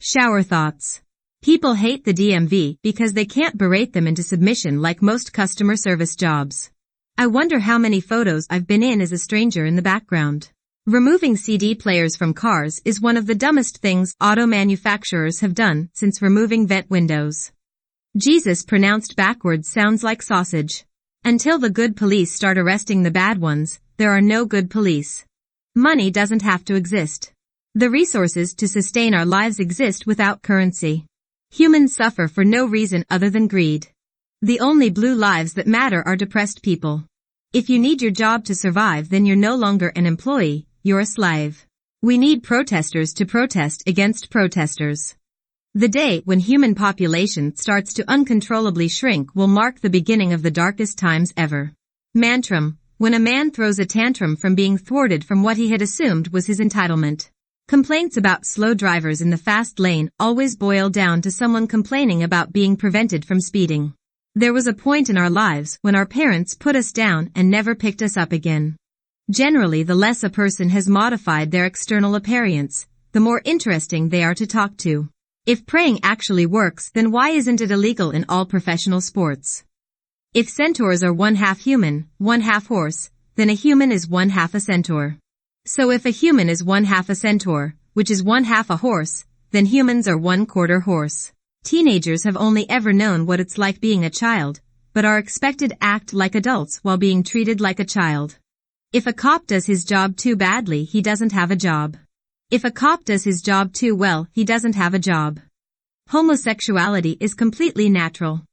Shower thoughts. People hate the DMV because they can't berate them into submission like most customer service jobs. I wonder how many photos I've been in as a stranger in the background. Removing CD players from cars is one of the dumbest things auto manufacturers have done since removing vent windows. Jesus pronounced backwards sounds like sausage. Until the good police start arresting the bad ones, there are no good police. Money doesn't have to exist. The resources to sustain our lives exist without currency. Humans suffer for no reason other than greed. The only blue lives that matter are depressed people. If you need your job to survive, then you're no longer an employee, you're a slave. We need protesters to protest against protesters. The day when human population starts to uncontrollably shrink will mark the beginning of the darkest times ever. Mantram, when a man throws a tantrum from being thwarted from what he had assumed was his entitlement. Complaints about slow drivers in the fast lane always boil down to someone complaining about being prevented from speeding. There was a point in our lives when our parents put us down and never picked us up again. Generally, the less a person has modified their external appearance, the more interesting they are to talk to. If praying actually works, then why isn't it illegal in all professional sports? If centaurs are one half human, one half horse, then a human is one half a centaur. So if a human is one half a centaur, which is one half a horse, then humans are 1/4 horse. Teenagers have only ever known what it's like being a child, but are expected to act like adults while being treated like a child. If a cop does his job too badly, he doesn't have a job. If a cop does his job too well, he doesn't have a job. Homosexuality is completely natural.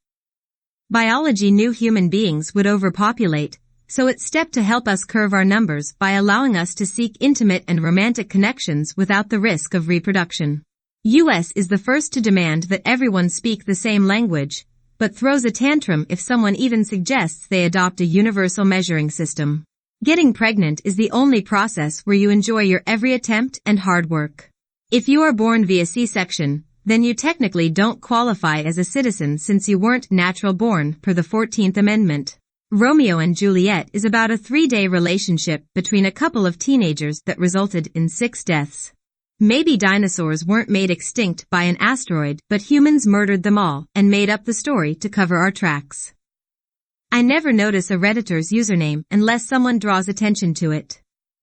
Biology knew human beings would overpopulate, so it stepped to help us curve our numbers by allowing us to seek intimate and romantic connections without the risk of reproduction. US is the first to demand that everyone speak the same language, but throws a tantrum if someone even suggests they adopt a universal measuring system. Getting pregnant is the only process where you enjoy your every attempt and hard work. If you are born via C-section, then you technically don't qualify as a citizen since you weren't natural born per the 14th Amendment. Romeo and Juliet is about a 3-day relationship between a couple of teenagers that resulted in 6 deaths. Maybe dinosaurs weren't made extinct by an asteroid, but humans murdered them all and made up the story to cover our tracks. I never notice a Redditor's username unless someone draws attention to it.